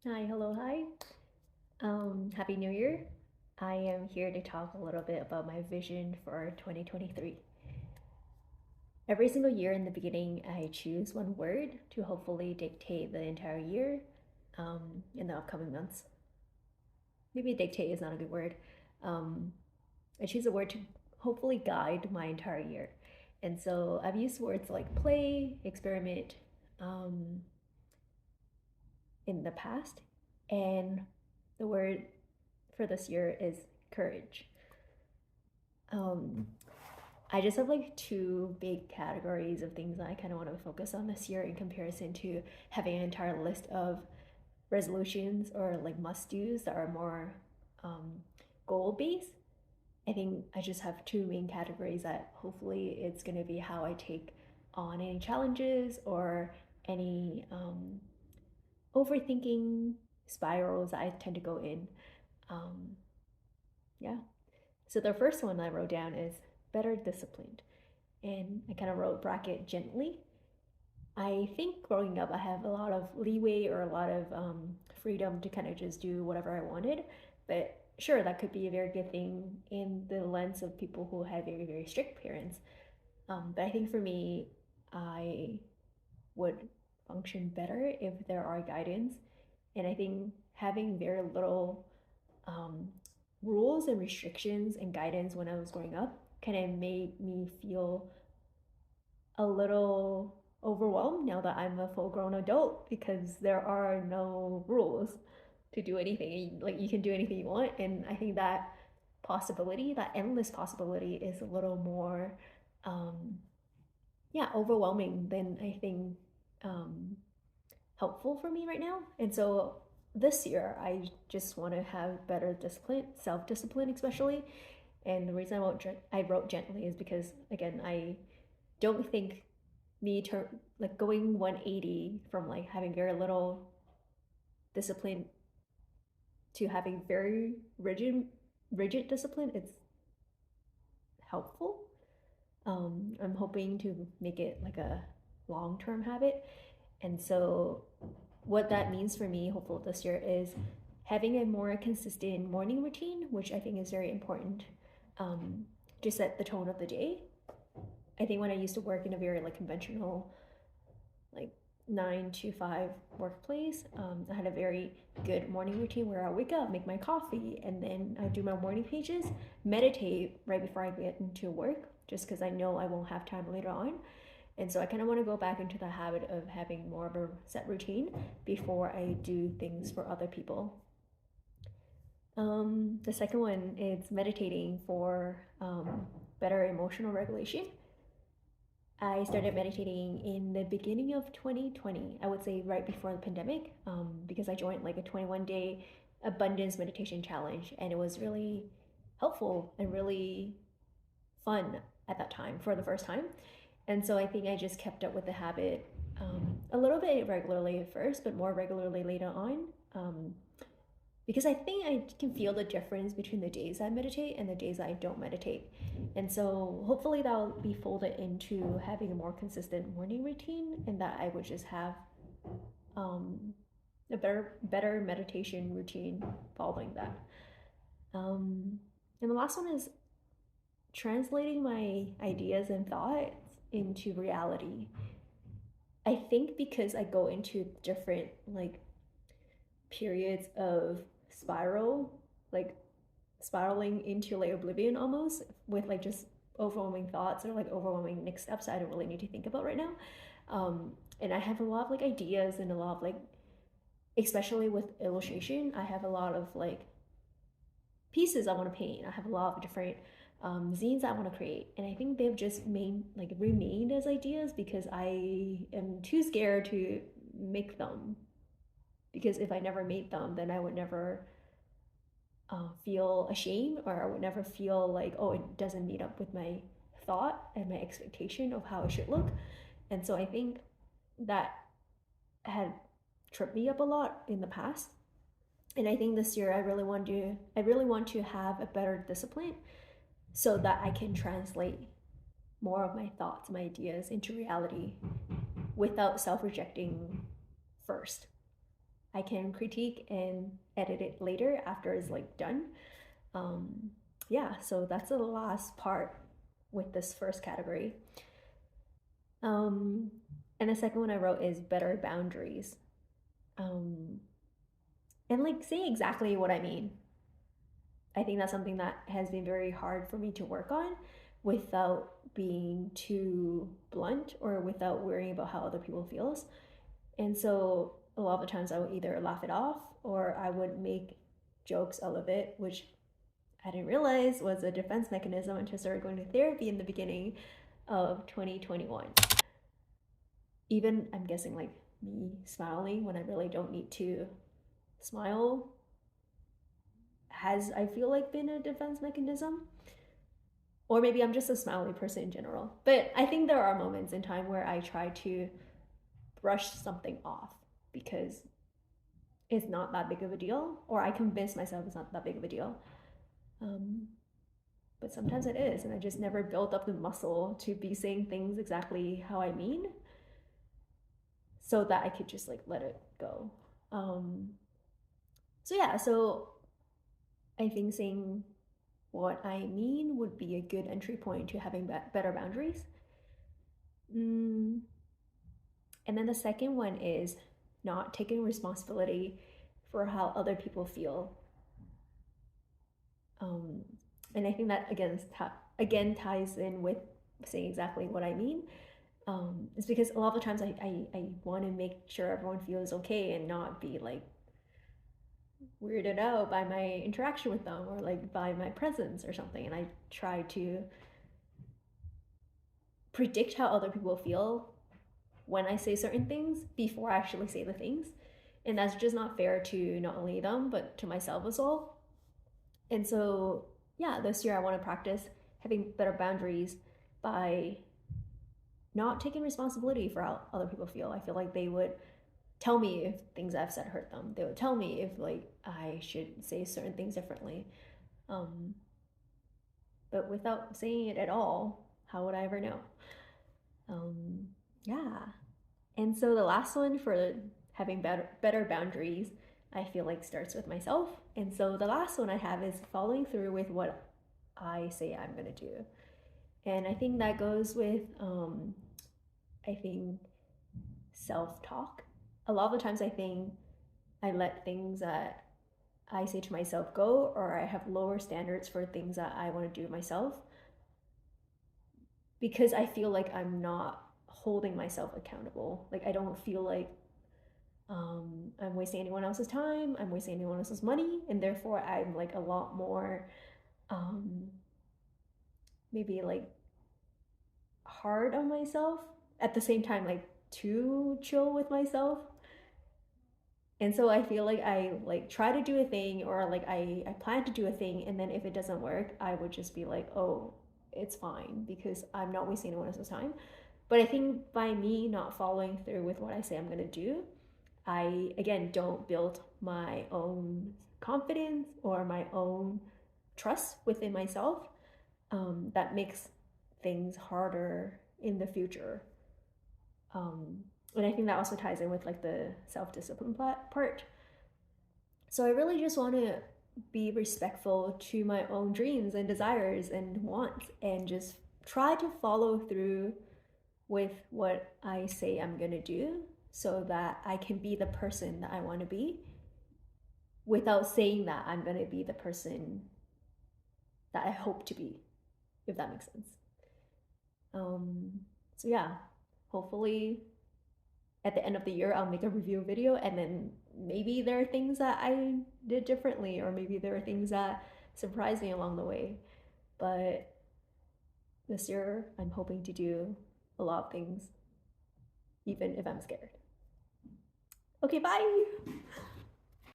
Hi, hello, hi. Happy New Year. I am here to talk a little bit about my vision for 2023. Every single year in the beginning, I choose one word to hopefully dictate the entire year in the upcoming months. Maybe dictate is not a good word. Um, I choose a word to hopefully guide my entire year. And so I've used words like play, experiment um, in the past, and the word for this year is courage. Um, I just have like two big categories of things that I kind of want to focus on this year in comparison to having an entire list of resolutions or like must do's that are more um, goal based. I think I just have two main categories that hopefully it's going to be how I take on any challenges or any overthinking spirals that I tend to go in. Um, yeah. So the first one I wrote down is better disciplined. And I kind of wrote bracket gently. I think growing up, I have a lot of leeway or a lot of freedom to kind of just do whatever I wanted. But sure, that could be a very good thing in the lens of people who have very, very strict parents. But I think for me, I would function better if there are guidance. And I think having very little um, rules and restrictions and guidance when I was growing up kind of made me feel a little overwhelmed now that I'm a full grown adult because there are no rules to do anything. Like you can do anything you want. And I think that possibility, that endless possibility, is a little more, um, yeah, overwhelming than I think um, helpful for me right now. And so this year, I just want to have better discipline, self discipline, especially. And the reason I wrote gently is because again, I don't think me turn like going 180 from like having very little discipline to having very rigid discipline, it's helpful. I'm hoping to make it like a long-term habit. And so what that means for me, hopefully this year, is having a more consistent morning routine, which I think is very important um, to set the tone of the day. I think when I used to work in a very like conventional like 9 to 5 workplace. I had a very good morning routine where I wake up, make my coffee, and then I do my morning pages, meditate right before I get into work, just because I know I won't have time later on. And so I kind of want to go back into the habit of having more of a set routine before I do things for other people. The second one is meditating for better emotional regulation. I started meditating in the beginning of 2020, I would say right before the pandemic, because I joined like a 21-day abundance meditation challenge, and it was really helpful and really fun at that time for the first time. And so I think I just kept up with the habit a little bit regularly at first, but more regularly later on. Because I think I can feel the difference between the days I meditate and the days I don't meditate. And so hopefully that'll be folded into having a more consistent morning routine and that I would just have um, a better meditation routine following that. Um, and the last one is translating my ideas and thoughts into reality. I think because I go into different like periods of spiral, like spiraling into like oblivion almost with like just overwhelming thoughts or like overwhelming next steps I don't really need to think about right now. And I have a lot of like ideas and a lot of like, especially with illustration, I have a lot of like pieces I want to paint. I have a lot of different zines I want to create, and I think they've just remained as ideas because I am too scared to make them. Because if I never made them, then I would never feel ashamed, or I would never feel like, oh, it doesn't meet up with my thought and my expectation of how it should look. And so I think that had tripped me up a lot in the past. And I think this year I really want to have a better discipline so that I can translate more of my thoughts, my ideas into reality without self-rejecting first. I can critique and edit it later after it's like done. Yeah, so that's the last part with this first category. And the second one I wrote is better boundaries. And like saying exactly what I mean. I think that's something that has been very hard for me to work on without being too blunt or without worrying about how other people feels. And so a lot of the times I would either laugh it off or I would make jokes out of it, which I didn't realize was a defense mechanism until I started going to therapy in the beginning of 2021. Even, I'm guessing, like me smiling when I really don't need to smile has, I feel like, been a defense mechanism. Or maybe I'm just a smiley person in general. But I think there are moments in time where I try to brush something off because it's not that big of a deal, or I convince myself it's not that big of a deal. But sometimes it is, and I just never built up the muscle to be saying things exactly how I mean so that I could just like let it go. So yeah, so I think saying what I mean would be a good entry point to having better boundaries. And then the second one is not taking responsibility for how other people feel. And I think that again ties in with saying exactly what I mean. It's because a lot of the times I want to make sure everyone feels okay and not be like weirded out by my interaction with them or like by my presence or something. And I try to predict how other people feel when I say certain things before I actually say the things. And that's just not fair to not only them, but to myself as well. And so, yeah, this year I want to practice having better boundaries by not taking responsibility for how other people feel. I feel like they would tell me if things I've said hurt them. They would tell me if like I should say certain things differently. But without saying it at all, how would I ever know? Yeah. And so the last one for having better boundaries, I feel like starts with myself. And so the last one I have is following through with what I say I'm going to do. And I think that goes with, I think, self-talk. A lot of the times I think I let things that I say to myself go, or I have lower standards for things that I want to do myself because I feel like I'm not holding myself accountable. Like I don't feel like I'm wasting anyone else's time, I'm wasting anyone else's money, and therefore I'm like a lot more maybe like hard on myself at the same time, like too chill with myself. And so I feel like I like try to do a thing or like I plan to do a thing, and then if it doesn't work I would just be like, oh, it's fine because I'm not wasting anyone else's time. But I think by me not following through with what I say I'm going to do, I again don't build my own confidence or my own trust within myself. That makes things harder in the future. And I think that also ties in with like the self-discipline part. So I really just want to be respectful to my own dreams and desires and wants and just try to follow through with what I say I'm going to do so that I can be the person that I want to be without saying that I'm going to be the person that I hope to be, if that makes sense. So yeah, hopefully at the end of the year I'll make a review video, and then maybe there are things that I did differently, or maybe there are things that surprised me along the way. But this year I'm hoping to do a lot of things, even if I'm scared. Okay, bye.